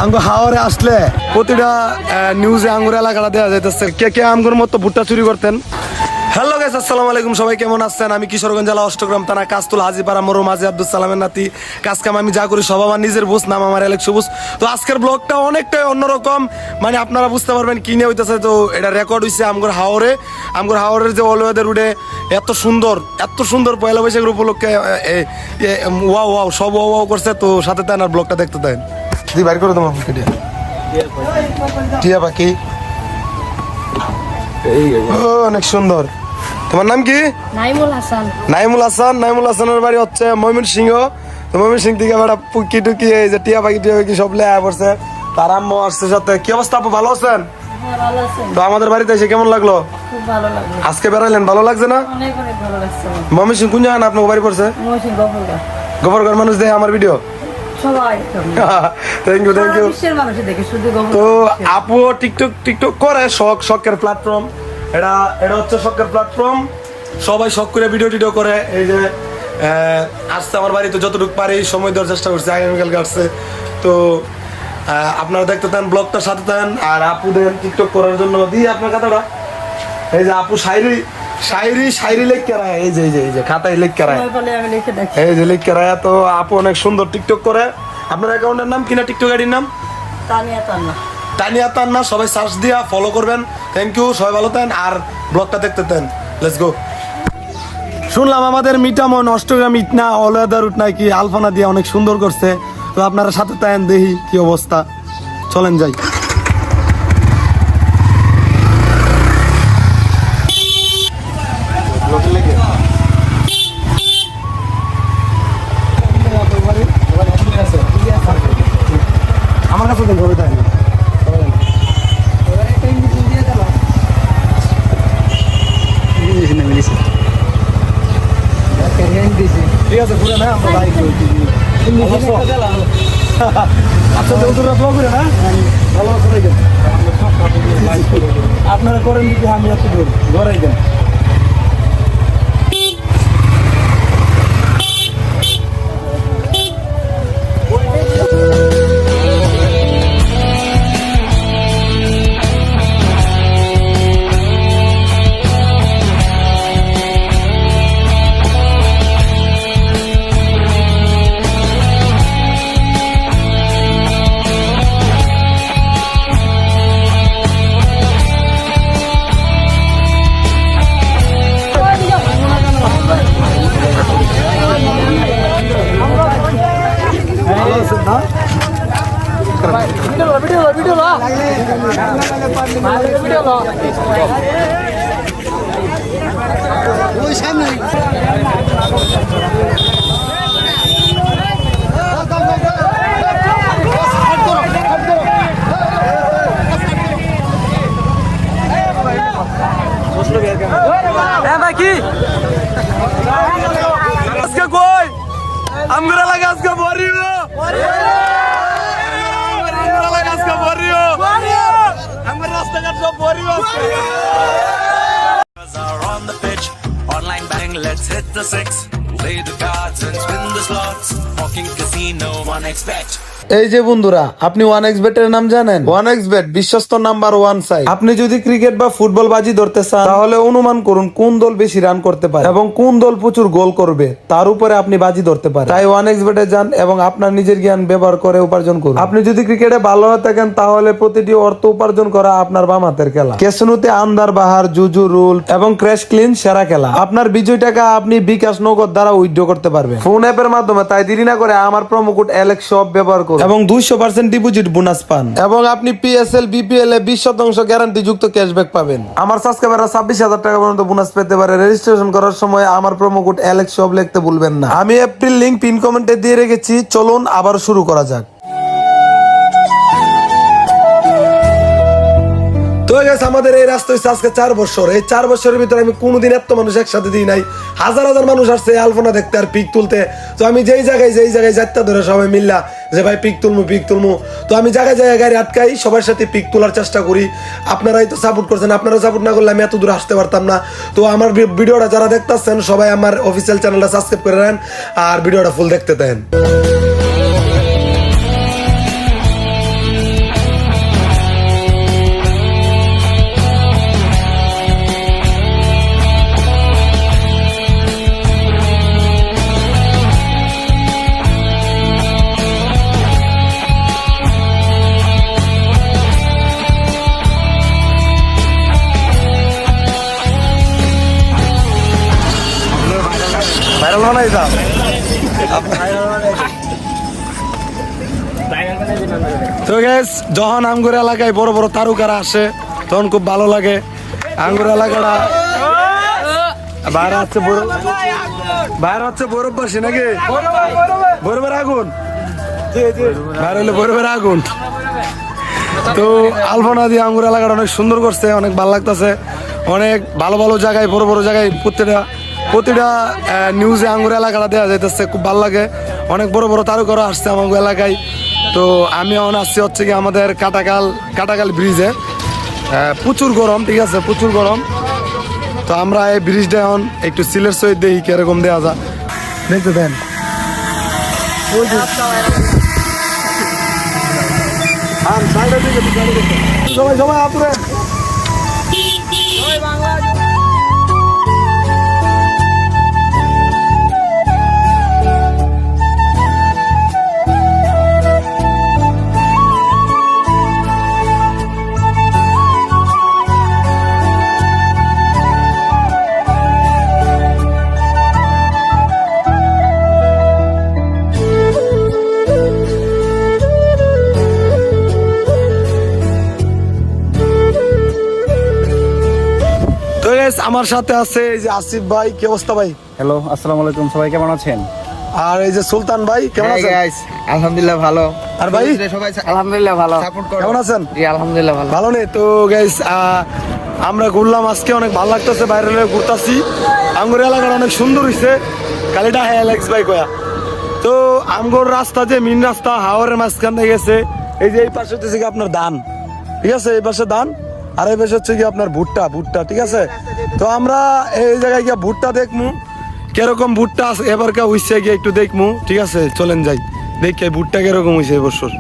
আঙ্গুর হাওরে আসলে প্রতিটা নিউজে আঙ্গুর এলাকাটা দেওয়া যাইতেছে কে কে আঙ্গুর মতো ভুট্টা চুরি করতেন। হ্যালো গাইস, আসসালামু আলাইকুম। সবাই কেমন আছেন? আমি কিশোরগঞ্জ জেলা অষ্টগ্রাম থানা কাস্তুল হাজিপাড়া মরুম হাজি আব্দুল সালামের নাতি। কাজকাম আমি যা করি সব আমার নিজের বুঝ, নাম আমার এলেক সবুজ। তো আজকের ব্লগটা অনেকটাই অন্যরকম, মানে আপনারা বুঝতে পারবেন কি নিয়ে হইতেছে। তো এটা রেকর্ড হয়েছে আমগর হাওরের যে অলওয়েদের রুটে এত সুন্দর পয়লা বৈশাখের উপলক্ষে ওয়াও ওয়াও সব ওয়াও করছে। তো সাথে তাই আর ব্লগটা দেখতে দেন। বাইর করে তোমার টিয়া পাখি অনেক সুন্দর। তোমার নাম কি? নাইমুল হাসানের বাড়ি হচ্ছে ময়মনসিংহ। তো ময়মনসিংহ থেকে একটা পুকি টুকি এই যে টিয়া পাখি সব লেয়া পড়ছে। তার আম্মু আসছে সাথে। কি অবস্থা আপু, ভালো আছেন? তো আমাদের বাড়িতে এসে কেমন লাগলো? আজকে বেড়াইলেন, ভালো লাগছে না? ময়মনসিংহ কোন জায়গা আপনার বাড়ি পড়ছে? গোবরগড় মানুষ দেখে আমার ভিডিও। Thank you. তো আপু টিকটক করে, শখের প্ল্যাটফর্ম এটা হচ্ছে শখের প্ল্যাটফর্ম। সবাই শখ করে ভিডিও করে। এই যে আসছে আমার বাড়িতে যতটুকু পারি সময় দেওয়ার চেষ্টা করছে। আগামীকালকে আসছে। তো আপনারা দেখতে দেন, ব্লগটার সাথে দেন। আর আপু দেন টিকটক করার জন্য দিয়ে আপনার কথাটা। এই যে আপু শায়রি লেখা রায়, এই যে খাতায় লেখা রায়, এই যে লেখা রায়। তো আপু অনেক সুন্দর টিকটক করে। আপনার অ্যাকাউন্টের নাম কিনা টিকটক আইডির নাম? তানিয়া তান্না। সবাই সার্চ দিয়া ফলো করবেন। থ্যাংক ইউ, সবাই ভালো থাকেন আর ব্লগটা দেখতে দেন। Let's go. শুনলাম আমাদের মিটামন অষ্টগ্রাম ইটনা অলওয়েদার রুট নাকি আলফানা দিয়ে অনেক সুন্দর করছে। তো আপনারা সাথে থাকেন, দেখি কি অবস্থা। চলেন যাই। আমার কাছে তো ঘরে থাকে না। ঠিক আছে, ঘুরে না আমরা বাইক আচ্ছা তো ব্লগ করে না ভালো করে আপনারা করেন দিদি, আমি এত দূর ঘরে গেন। আজকে কই আমরা লাগে আজকে বরিও আমার রাস্তাঘাট সব বরিও on the pitch online betting, let's hit the six, play the cards and spin the slots, walking casino 1xbet। এই যে বন্ধুরা, আপনি 1xbet এর নাম জানেন? 1xbet বিশ্বস্ত নাম্বার 1 সাইট। আপনি যদি ক্রিকেট বা ফুটবল বাজি ধরতে চান তাহলে অনুমান করুন কোন দল বেশি রান করতে পারে এবং কোন দল প্রচুর গোল করবে, তার উপরে আপনি বাজি ধরতে পারেন। তাই 1xbet এ যান এবং আপনার নিজের জ্ঞান ব্যবহার করে উপার্জন করুন। আপনি যদি ক্রিকেটে ভালো হয়ে থাকেন তাহলে প্রতিটি অর্থ উপার্জন করা আপনার বাম হাতের খেলা। ক্যাসিনোতে আন্দার বাহার, জুজু রুল এবং ক্র্যাশ ক্লিন সেরা খেলা। আপনার বিজয় টাকা আপনি বিকাশ নগদ দ্বারা উইথড্র করতে পারবেন ফোন অ্যাপের মাধ্যমে। তাই দেরি না করে আমার প্রোমো কোড অ্যালেক্স শপ ব্যবহার করুন এবং 200% ডিপোজিট বোনাস পান এবং আপনি পিএসএল বিপিএল এ 20% গ্যারান্টি যুক্ত ক্যাশব্যাক পাবেন। আমার সাবস্ক্রাইবাররা 26,000 টাকা পর্যন্ত বোনাস পেতে পারে। রেজিস্ট্রেশন করার সময় আমার প্রোমো কোড অ্যালেক্স শপ লিখতে ভুলবেন না। আমি এপ্রিল লিংক পিন কমেন্টে দিয়ে রেখেছি। চলুন আবার শুরু করা যাক। তো গেছে আমাদের এই রাস্তা হচ্ছে আজকে 4 বছর। এই 4 বছরের ভিতরে আমি কোনোদিন এত মানুষ একসাথে দিই নাই। হাজার মানুষ আসছে আলপনা দেখতে আর পিক তুলতে। তো আমি যেই জায়গায় যাত্রা ধরে সবাই মিল্লা যে ভাই পিক তুলমু। তো আমি জায়গায় গাড়ি আটকাই, সবার সাথে পিক তোলার চেষ্টা করি। আপনারাই তো সাপোর্ট করছেন, আপনারা সাপোর্ট না করলে আমি এত দূর আসতে পারতাম না। তো আমার ভিডিওটা যারা দেখতেছেন সবাই আমার অফিসিয়াল চ্যানেলটা সাবস্ক্রাইব করে নেন আর ভিডিওটা ফুল দেখতে দেন। বানাইতাম। তো গ্যাস যখন আমগুর এলাকায় বড় বড় তারকারা আসে তখন খুব ভালো লাগে। আঙ্গুর এলাকাটা বাইরে হচ্ছে বরফবাসী নাকি বরফের আগুন, বাইরে হলে বরফের আগুন। তো আলপনা দিয়ে আঙ্গুর এলাকাটা অনেক সুন্দর করছে, অনেক ভালো লাগতেছে। অনেক ভালো ভালো জায়গায় বড় বড় জায়গায় প্রতিটা নিউজে আঙ্গুর এলাকাটা দেওয়া যাইতেছে, খুব ভালো লাগে। অনেক বড় বড় তারকারা আসছে আমার এলাকায়। তো আমি এখন আসছি হচ্ছে কি আমাদের কাটাকাল ব্রিজে। প্রচুর গরম, ঠিক আছে, প্রচুর গরম। তো আমরা এই ব্রিজটা এখন একটু সিলের সহিত দেখি কিরকম দেওয়া যায়, দেখতে দেন। সবাই সবাই আপুরে আমার সাথে আছে এই যে আসিফ ভাই। কি অবস্থা ভাই? হ্যালো, আসসালামু আলাইকুম, সবাই কেমন আছেন? আর এই যে সুলতান ভাই, কেমন আছেন? আলহামদুলিল্লাহ ভালো। আর ভাই সবাই আলহামদুলিল্লাহ ভালো। কেমন আছেন? জি আলহামদুলিল্লাহ ভালো। ভালো নেই তো গাইস, আমরা ঘুরলাম আজকে, অনেক ভালো লাগতেছে। বাইরে ঘুরতাছি, আঙ্গুর এলাকাটা অনেক সুন্দর হয়েছে। কালিটা হ্যালেক্স ভাই কয়া। তো আমগোর রাস্তা যে মেন রাস্তা হাওরের মাঝখান দিয়ে গেছে। এই যে এই পাশে হচ্ছে কি আপনার ধান, ঠিক আছে, এই পাশে ধান, আর এই পাশে হচ্ছে কি আপনার ভুট্টা, ঠিক আছে। তো আমরা এই জায়গায় গিয়ে ভুট্টা দেখমু, কিরকম ভুট্টা আছে এবার কা হইছে গিয়ে একটু দেখমু, ঠিক আছে। চলেন যাই দেখি ভুট্টা কিরকম হইছে এবছর।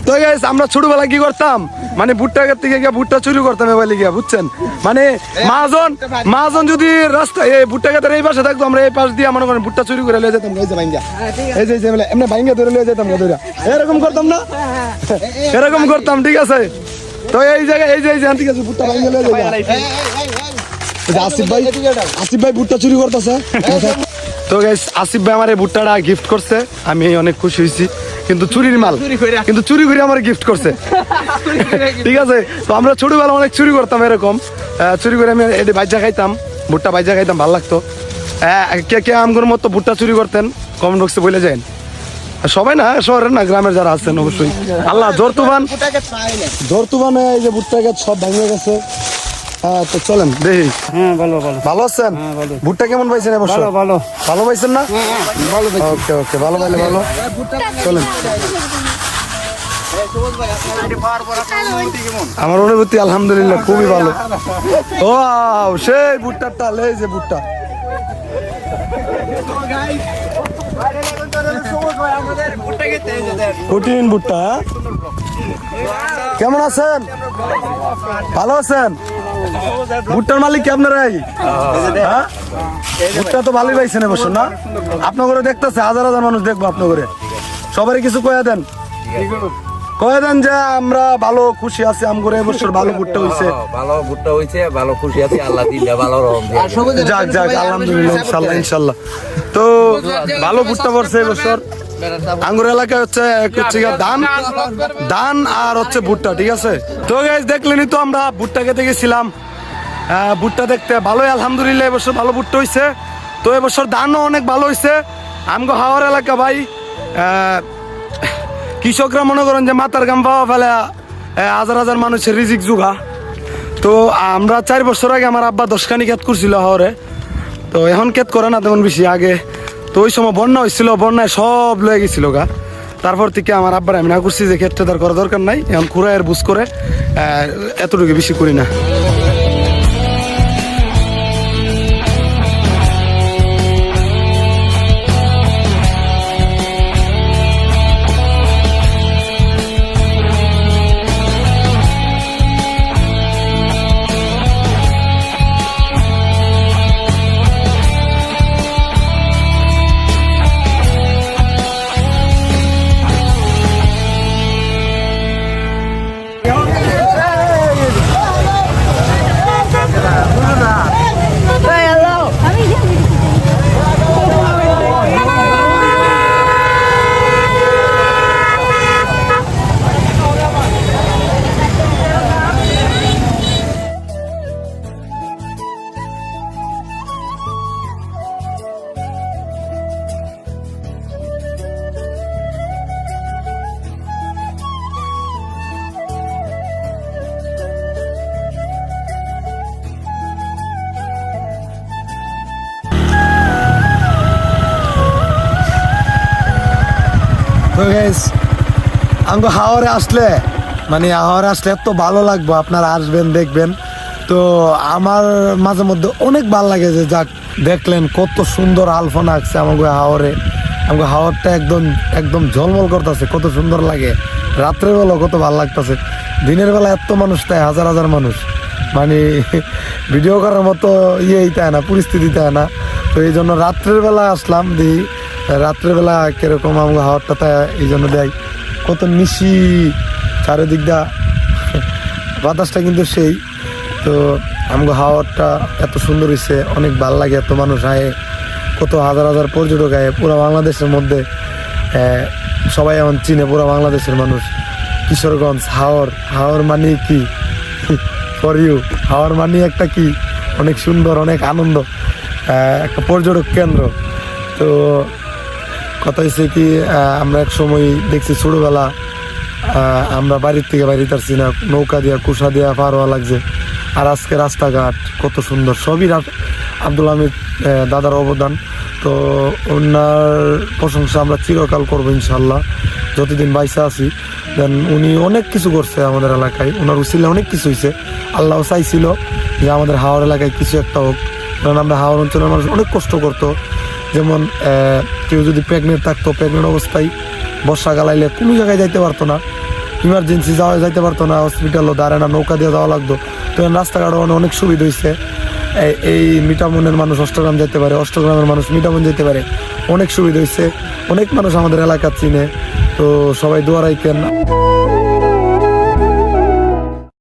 তো গাইস আমরা ছোটবেলা কি করতাম, মানে ভুট্টা থেকে গিয়ে ভুট্টা চুরি করতাম এবারে গিয়া, বুঝছেন। মানে মাজন যদি রাস্তা এই ভুট্টা গাতের এই পাশে থাকতো, আমরা এই পাশ দিয়ে মনে করেন ভুট্টা চুরি করে লিয়ে যেতাম। এই যে ভাঙ্গা, এই যে এমনি ভাঙ্গা ধরে লিয়ে যেতাম, এরকম করতাম না, এরকম করতাম, ঠিক আছে। তো এই জায়গায় এই যে ঠিক আছে ভুট্টা ভাঙ্গা লিয়ে যাই। আসিফ ভাই ভুট্টা চুরি করতেছে। তো গাইস আসিফ ভাই আমার এই ভুট্টাটা গিফট করছে, আমি অনেক খুশি হয়েছি। কিন্তু চুরির মাল, কিন্তু চুরি করে আমার গিফট করছে, ঠিক আছে। তো আমরা ছোটবেলা অনেক চুরি করতাম, এরকম চুরি করে আমি এটি ভাজা খাইতাম, ভুট্টা ভাজা খাইতাম, ভালো লাগতো। কে কে আমগুর মতো ভুট্টা চুরি করতেন কমেন্ট বক্সে বলে যান। সবাই না, শহরের না, গ্রামের যারা আছেন অবশ্যই। আল্লাহ জোর তুফান এই যে ভুট্টা গাছ সব ভাঙে গেছে। তো চলেন দেখি। ভালো আছেন? ভুট্টা কেমন পাইছেন এবছর? ভালো পাইছেন না? ওকে ওকে, ভালো পাইলে ভালো। চলেন। আমার অনুভূতি আলহামদুলিল্লাহ খুবই ভালো। ও সেই ভুট্টাটা, এই যে ভুট্টা, কঠিন ভুট্টা। কেমন আছেন? ভালো আছেন? ভুট্টার মালিক কি আপনারাই? ভুট্টা তো ভালোই পাইছেন এবছর না? আপনার ঘরে দেখতেছে হাজার হাজার মানুষ দেখবো আপনার ঘরে। সবারই কিছু কয়ে দেন যে আমরা ভালো খুশি আছি, আমগরে এবছর ভালো ভুট্টা হইছে, ভালো ভুট্টা হইছে, ভালো খুশি আছি, আল্লাহ দিলে ভালো রহম দিয়ে। যাক আলহামদুলিল্লাহ, ইনশাআল্লাহ। তো ভালো ভুট্টা পড়ছে এবছর। আঙ্গুর এলাকায় হচ্ছে ধান আর হচ্ছে ভুট্টা, ঠিক আছে। তো গাইস দেখলেনি তো, আমরা ভুট্টা খেতে গেছিলাম, ভুট্টা দেখতে ভালোই আলহামদুলিল্লাহ এবছর ভালো ভুট্টা হইছে। তো এবছর ধানও অনেক ভালো হইছে। আমগো হাওর এলাকা ভাই, কৃষকরা মনে করেন যে মাথার গাম পাওয়া ফেলে হাজার হাজার মানুষের রিজিক জুগা। তো আমরা 4 বছর আগে আমার আব্বা 10খানি ক্ষেত করছিল হাওরে। তো এখন ক্ষেত করে না তেমন বেশি আগে। তো ওই সময় বন্যা হয়েছিল, বন্যায় সব লয়ে গেছিল গা। তারপর থেকে আমার আব্বার আমি না করছি যে ক্ষেতটা তার করা দরকার নাই, এখন খুঁড়ায়ের বুঝ করে এতটুকু বেশি করি না। তো গাইস আমাকে হাওড়ে আসলে মানে হাওড়ে আসলে এত ভালো লাগবে, আপনারা আসবেন দেখবেন। তো আমার মাঝে মধ্যে অনেক ভালো লাগে যে যাক দেখলেন কত সুন্দর আলপনা আঁকছে আমাকে হাওড়ে। আমাকে হাওড়টা একদম একদম ঝলমল করতেছে, কত সুন্দর লাগে। রাত্রের বেলা কত ভালো লাগতেছে, দিনের বেলা এত মানুষ তাই হাজার হাজার মানুষ, মানে ভিডিও করার মতো ইয়েই তাই না, পরিস্থিতি তাই না। তো এই জন্য রাত্রের বেলা আসলাম, দিই রাত্রের বেলা কিরকম আমাকে হাওড়টা তাই এই জন্য দেয় কত নিশি চারিদিক দা বাতাসটা কিন্তু সেই। তো আমাকে হাওড়টা এত সুন্দর হয়েছে, অনেক ভালো লাগে, এত মানুষ আয়ে, কত হাজার হাজার পর্যটক আয়ে পুরো বাংলাদেশের মধ্যে। সবাই এমন চিনে পুরো বাংলাদেশের মানুষ। কিশোরগঞ্জ হাওড়, হাওড় মানে কি ফর ইউ, হাওড় মানে একটা কি অনেক সুন্দর, অনেক আনন্দ, একটা পর্যটক কেন্দ্র। তো কথা হচ্ছে কি আমরা এক সময় দেখছি ছোটবেলা আমরা বাড়ির থেকে বাড়িতে আসছি না, নৌকা দিয়া কুষা দিয়া পার হওয়া লাগছে। আর আজকে রাস্তাঘাট কত সুন্দর, সবই আব্দুল হামিদ দাদার অবদান। তো ওনার প্রশংসা আমরা চিরকাল করবো ইনশাল্লাহ, যতদিন বাইসা আছি। দেন উনি অনেক কিছু করছে আমাদের এলাকায়, ওনার উচিলে অনেক কিছু হয়েছে। আল্লাহ চাইছিল যে আমাদের হাওড় এলাকায় কিছু একটা হোক, কারণ আমরা হাওড় অঞ্চলের মানুষ অনেক কষ্ট করতো। যেমন কেউ যদি প্রেগনেন্ট থাকতো, প্রেগনেন্ট অবস্থায় বর্ষাকাল আইলে কোনো জায়গায় যাইতে পারতো না, ইমার্জেন্সি যাইতে পারতো না, হসপিটালও দাঁড়ায় না, নৌকা দিয়ে যাওয়া লাগতো। তো রাস্তাঘাটও অনেক সুবিধা হয়েছে। এই মিঠামনের মানুষ অষ্টগ্রাম যেতে পারে, অষ্টগ্রামের মানুষ মিঠামন যেতে পারে, অনেক সুবিধা হয়েছে। অনেক মানুষ আমাদের এলাকা চিনে। তো সবাই দোয়া রাখেন।